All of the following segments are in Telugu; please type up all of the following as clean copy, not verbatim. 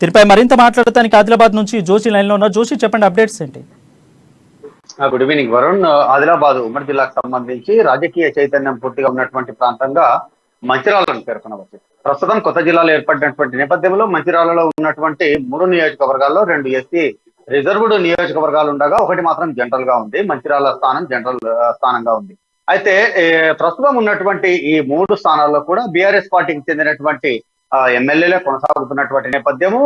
దీనిపై మరింత మాట్లాడటానికి ఆదిలాబాద్ నుంచి జోషి లైన్ లో ఉన్నారు. జోషి, చెప్పండి, అప్డేట్స్ ఏంటి? Good evening Varun. ఆదిలాబాద్ ఉమ్మడి జిల్లాకు సంబంధించి రాజకీయ చైతన్యం పూర్తిగా ఉన్నటువంటి ప్రాంతంగా మంచిర్యాలను పేర్కొనవచ్చు. ప్రస్తుతం కొత్త జిల్లాలో ఏర్పడినటువంటి నేపథ్యంలో మంచిర్యాలలో ఉన్నటువంటి 3 నియోజకవర్గాల్లో 2 ఎస్సీ రిజర్వ్డ్ నియోజకవర్గాలు ఉండగా ఒకటి మాత్రం జనరల్ గా ఉంది. మంచిర్యాల స్థానం జనరల్ స్థానంగా ఉంది. అయితే ప్రస్తుతం ఉన్నటువంటి ఈ 3 స్థానాల్లో కూడా బీఆర్ఎస్ పార్టీకి చెందినటువంటి ఎమ్మెల్యేలే కొనసాగుతున్నటువంటి నేపథ్యము.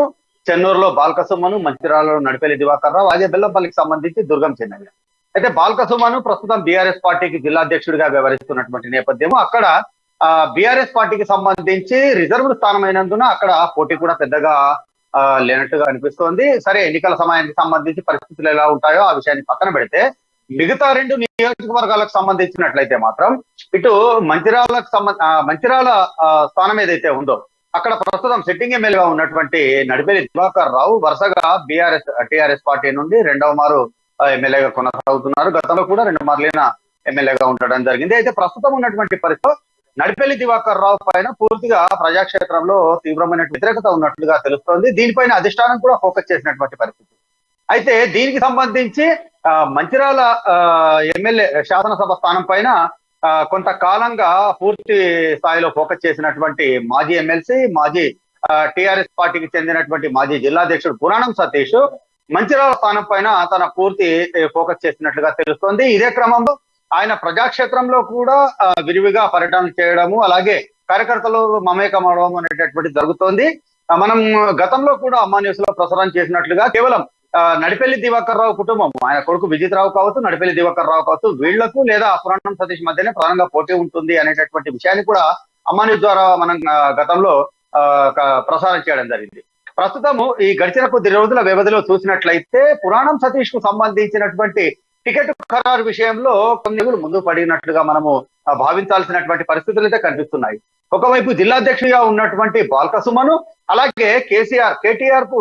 చెన్నూరులో బాల్కసుమను, మంచిర్యాలలో నడిపల్లి దివాకర్ రావు, అదే బెల్లంపల్లికి సంబంధించి దుర్గం చెన్నయ్య. అయితే బాల్కసుమను ప్రస్తుతం బీఆర్ఎస్ పార్టీకి జిల్లా అధ్యక్షుడిగా వ్యవహరిస్తున్నటువంటి నేపథ్యం. అక్కడ బీఆర్ఎస్ పార్టీకి సంబంధించి రిజర్వ్డ్ స్థానం అయినందున అక్కడ పోటీ కూడా పెద్దగా లేనట్టుగా అనిపిస్తోంది. సరే, ఎన్నికల సమయానికి సంబంధించి పరిస్థితులు ఎలా ఉంటాయో ఆ విషయాన్ని పక్కన పెడితే మిగతా 2 నియోజకవర్గాలకు సంబంధించినట్లయితే మాత్రం ఇటు మంచిర్యాల స్థానం ఏదైతే ఉందో అక్కడ ప్రస్తుతం సిట్టింగ్ ఎమ్మెల్యేగా ఉన్నటువంటి నడిపల్లి దివాకర్ రావు వరుసగా టీఆర్ఎస్ పార్టీ నుండి 2వ మారు ఎమ్మెల్యేగా కొనసాగుతున్నారు. గతంలో కూడా 2 మార్లైన ఎమ్మెల్యేగా ఉండడం జరిగింది. అయితే ప్రస్తుతం ఉన్నటువంటి పరిస్థితి నడిపల్లి దివాకర్ రావు పైన పూర్తిగా ప్రజాక్షేత్రంలో తీవ్రమైన వ్యతిరేకత ఉన్నట్లుగా తెలుస్తోంది. దీనిపైన అధిష్టానం కూడా ఫోకస్ చేసినటువంటి పరిస్థితి. అయితే దీనికి సంబంధించి మంచిర్యాల ఎమ్మెల్యే శాసనసభ స్థానం పైన కొంతకాలంగా పూర్తి స్థాయిలో ఫోకస్ చేసినటువంటి మాజీ ఎమ్మెల్సీ, మాజీ టిఆర్ఎస్ పార్టీకి చెందినటువంటి మాజీ జిల్లాధ్యక్షుడు పురాణం సతీష్ మంచిర్యాల స్థానం పైన తన పూర్తి ఫోకస్ చేసినట్లుగా తెలుస్తోంది. ఇదే క్రమంలో ఆయన ప్రజాక్షేత్రంలో కూడా విరివిగా పర్యటనలు చేయడము, అలాగే కార్యకర్తలు మమేకమవడం అనేటటువంటి జరుగుతోంది. మనం గతంలో కూడా అమ్మా న్యూస్ లో ప్రసారం చేసినట్లుగా కేవలం నడిపల్లి దివాకర్ రావు కుటుంబం, ఆయన కొడుకు విజిత్ రావు కావచ్చు, నడిపల్లి దివాకర్ రావు కావచ్చు, వీళ్లకు లేదా పురాణం సతీష్ మధ్యనే ప్రధానంగా పోటీ ఉంటుంది అనేటటువంటి విషయాన్ని కూడా అమ్మా న్యూస్ ద్వారా మనం గతంలో ప్రసారం చేయడం జరిగింది. ప్రస్తుతము ఈ గడిచిన కొద్ది రోజుల వ్యవధిలో చూసినట్లయితే పురాణం సతీష్ కు సంబంధించినటువంటి టికెట్ ఖరారు విషయంలో కొన్ని ముందు పడినట్లుగా మనము భావించాల్సినటువంటి పరిస్థితులు అయితే కనిపిస్తున్నాయి. ఒకవైపు జిల్లాధ్యక్షుడిగా ఉన్నటువంటి బాల్కసుమను, అలాగే కేటీఆర్ కు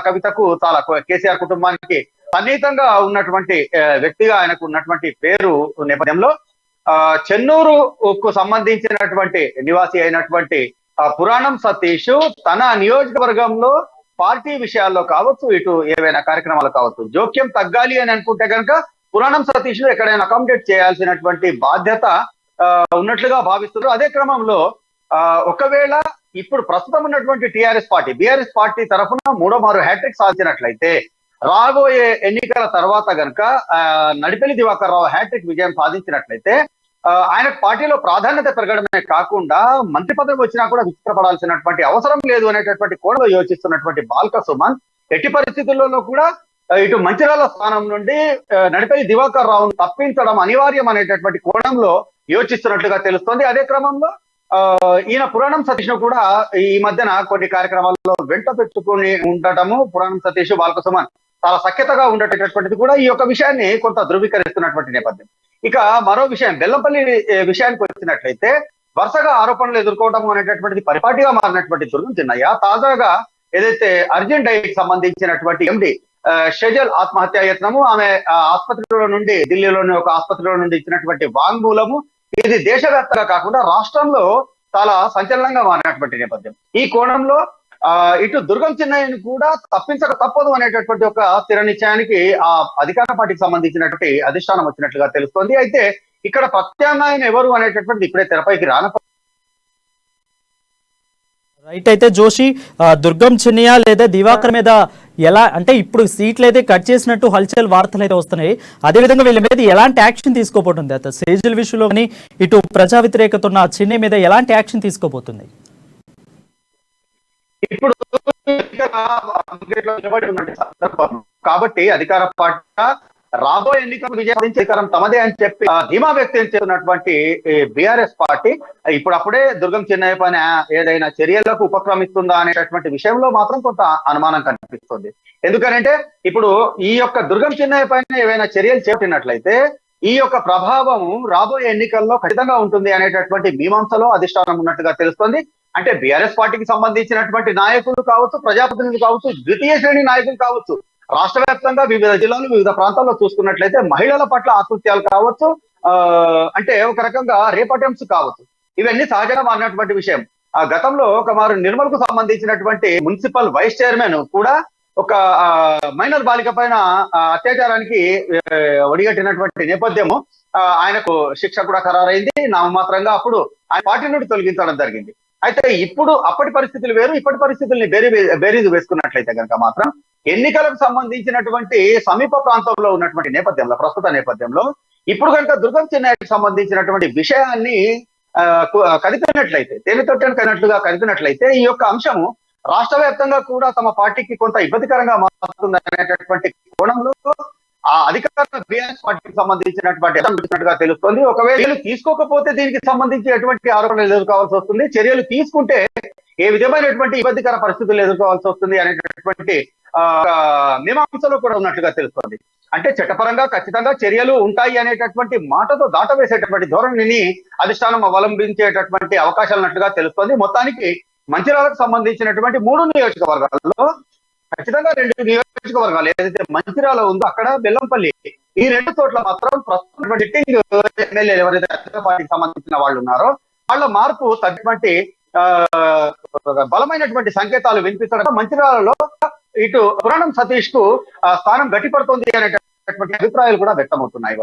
కవితకు చాలా కేసీఆర్ కుటుంబానికి సన్నిహితంగా ఉన్నటువంటి వ్యక్తిగా ఆయనకు ఉన్నటువంటి పేరు నేపథ్యంలో చెన్నూరుకు సంబంధించినటువంటి నివాసి అయినటువంటి పురాణం సతీష్ తన నియోజకవర్గంలో పార్టీ విషయాల్లో కావచ్చు, ఇటు ఏవైనా కార్యక్రమాలు కావచ్చు, జోక్యం తగ్గాలి అని అనుకుంటే కనుక పురాణం సతీష్ ను ఎక్కడైనా అకామిడేట్ చేయాల్సినటువంటి బాధ్యత ఉన్నట్లుగా భావిస్తున్నారు. అదే క్రమంలో ఒకవేళ ఇప్పుడు ప్రస్తుతం ఉన్నటువంటి బీఆర్ఎస్ పార్టీ తరఫున 3వ మారు హ్యాట్రిక్ సాధించినట్లయితే రాబోయే ఎన్నికల తర్వాత గనక నడిపల్లి దివాకర్ రావు హ్యాట్రిక్ విజయం సాధించినట్లయితే ఆయనకు పార్టీలో ప్రాధాన్యత పెరగడమే కాకుండా మంత్రి పదవి వచ్చినా కూడా విచిత్రపడాల్సినటువంటి అవసరం లేదు అనేటటువంటి కోణంలో యోచిస్తున్నటువంటి బాల్కసుమన్ ఎట్టి పరిస్థితుల్లోనూ కూడా ఇటు మంచిర్యాల స్థానం నుండి నడిపల్లి దివాకర్ రావును తప్పించడం అనివార్యం అనేటటువంటి కోణంలో యోచిస్తున్నట్లుగా తెలుస్తోంది. అదే క్రమంలో ఈయన పురాణం సతీష్ ను కూడా ఈ మధ్యన కొన్ని కార్యక్రమాల్లో వెంట పెట్టుకుని ఉండటము, పురాణం సతీష్ బాల్కసుమన్ చాలా సఖ్యతగా ఉండేటటువంటిది కూడా ఈ యొక్క విషయాన్ని కొంత ధృవీకరిస్తున్నటువంటి నేపథ్యం. ఇక మరో విషయం, బెల్లంపల్లి విషయానికి వచ్చినట్లయితే వరుసగా ఆరోపణలు ఎదుర్కోవడం అనేటటువంటిది పరిపాటిగా మారినటువంటి దుర్గం చిన్నయ్య తాజాగా ఏదైతే అర్జెంట్ డైట్ సంబంధించినటువంటి ఎండి షెజల్ ఆత్మహత్యా యత్నము, ఆమె ఆసుపత్రిలో నుండి ఢిల్లీలోని ఒక ఆసుపత్రిలో నుండి ఇచ్చినటువంటి వాంగ్మూలము, ఇది దేశవ్యాప్తంగా కాకుండా రాష్ట్రంలో చాలా సంచలనంగా మారినటువంటి నేపథ్యం. ఈ కోణంలో ఇటు దుర్గం చిన్నయ్యను కూడా తప్పించక తప్పదు అనేటటువంటి ఒక స్థిర నిశ్చయానికి ఆ అధికార పార్టీకి సంబంధించినటువంటి అధిష్టానం వచ్చినట్లుగా తెలుస్తోంది. అయితే ఇక్కడ ప్రత్యామ్నాయం ఎవరు అనేటటువంటి ఇప్పుడే తెరపైకి రైట్. అయితే జోషి, దుర్గం చిన్నయ్య లేదా దివాకర్ మీద ఎలా అంటే ఇప్పుడు సీట్లు అయితే కట్ చేసినట్టు హల్చల్ వార్తలు అయితే వస్తున్నాయి. అదేవిధంగా వీళ్ళ మీద ఎలాంటి యాక్షన్ తీసుకోబోతుంది? అయితే సేజల్ విషయంలో కానీ ఇటు ప్రజా వ్యతిరేకత ఉన్న చిన్నయ్య మీద ఎలాంటి యాక్షన్ తీసుకోబోతుంది? ఇప్పుడు కాబట్టి అధికార పార్టీ రాబోయే ఎన్నికల విజయం తమదే అని చెప్పి ధీమా వ్యక్తం చేస్తున్నటువంటి బీఆర్ఎస్ పార్టీ ఇప్పుడప్పుడే దుర్గం చిన్నయ్య పైన ఏదైనా చర్యలకు ఉపక్రమిస్తుందా అనేటటువంటి విషయంలో మాత్రం కొంత అనుమానం కనిపిస్తుంది. ఎందుకంటే ఇప్పుడు ఈ యొక్క దుర్గం చిన్నయ్య పైన ఏవైనా చర్యలు చేపట్టినట్లయితే ఈ యొక్క ప్రభావం రాబోయే ఎన్నికల్లో ఖచ్చితంగా ఉంటుంది అనేటటువంటి మీమాంసలో అధిష్టానం ఉన్నట్టుగా తెలుస్తోంది. అంటే బీఆర్ఎస్ పార్టీకి సంబంధించినటువంటి నాయకులు కావచ్చు, ప్రజాప్రతినిధులు కావచ్చు, ద్వితీయ శ్రేణి నాయకులు కావచ్చు, రాష్ట్ర వ్యాప్తంగా వివిధ జిల్లాలు వివిధ ప్రాంతాల్లో చూసుకున్నట్లయితే మహిళల పట్ల ఆకృత్యాలు కావచ్చు, అంటే ఒక రకంగా రేప్ అటెంప్ట్స్ కావచ్చు, ఇవన్నీ సహజంగా మారినటువంటి విషయం. గతంలో ఒక మారు నిర్మల్ కు సంబంధించినటువంటి మున్సిపల్ వైస్ చైర్మన్ కూడా ఒక మైనర్ బాలిక పైన అత్యాచారానికి ఒడిగట్టినటువంటి నేపథ్యము ఆయనకు శిక్ష కూడా ఖరారైంది. నామమాత్రంగా అప్పుడు ఆయన పార్టీ నుండి తొలగించడం జరిగింది. అయితే ఇప్పుడు అప్పటి పరిస్థితులు వేరు, ఇప్పటి పరిస్థితుల్ని బేరీజు వేసుకున్నట్లయితే కనుక మాత్రం ఎన్నికలకు సంబంధించినటువంటి సమీప ప్రాంతంలో ఉన్నటువంటి నేపథ్యంలో, ప్రస్తుత నేపథ్యంలో ఇప్పుడు కనుక దుర్గం చిన్నయ్యకి సంబంధించినటువంటి విషయాన్ని కదిపినట్లయితే, తేలితొట్టని కన్నట్లుగా కదిపినట్లయితే ఈ యొక్క అంశము రాష్ట్ర వ్యాప్తంగా కూడా తమ పార్టీకి కొంత ఇబ్బందికరంగా మారుతుంది అనేటటువంటి కోణంలో ఆ అధికార బీఆర్ఎస్ పార్టీకి సంబంధించినటువంటి తెలుస్తోంది. ఒకవేళ చర్యలు తీసుకోకపోతే దీనికి సంబంధించి ఎటువంటి ఆరోపణలు ఎదుర్కోవాల్సి వస్తుంది, చర్యలు తీసుకుంటే ఏ విధమైనటువంటి ఇబ్బందికర పరిస్థితులు ఎదుర్కోవాల్సి వస్తుంది అనేటటువంటి మీమాంసలో కూడా ఉన్నట్లుగా తెలుస్తోంది. అంటే చట్టపరంగా ఖచ్చితంగా చర్యలు ఉంటాయి అనేటటువంటి మాటతో దాటవేసేటటువంటి ధోరణిని అధిష్టానం అవలంబించేటటువంటి అవకాశాలు ఉన్నట్లుగా తెలుస్తోంది. మొత్తానికి మంచిర్యాలకు సంబంధించినటువంటి 3 నియోజకవర్గాల్లో ఖచ్చితంగా 2 నియోజకవర్గాలు ఏదైతే మంచిర్యాల ఉందో అక్కడ బెల్లంపల్లి, ఈ 2 చోట్ల మాత్రం ప్రస్తుతం సిట్టింగ్ ఎమ్మెల్యేలు ఎవరైతే అధికార పార్టీకి సంబంధించిన వాళ్ళు ఉన్నారో వాళ్ళ మార్పు తగ్గటువంటి బలమైనటువంటి సంకేతాలు వినిపించడం, మంచిర్యాలలో ఇటు పురాణం సతీష్ కు స్థానం గట్టిపడుతుంది అనేటటువంటి అభిప్రాయాలు కూడా వ్యక్తమవుతున్నాయి.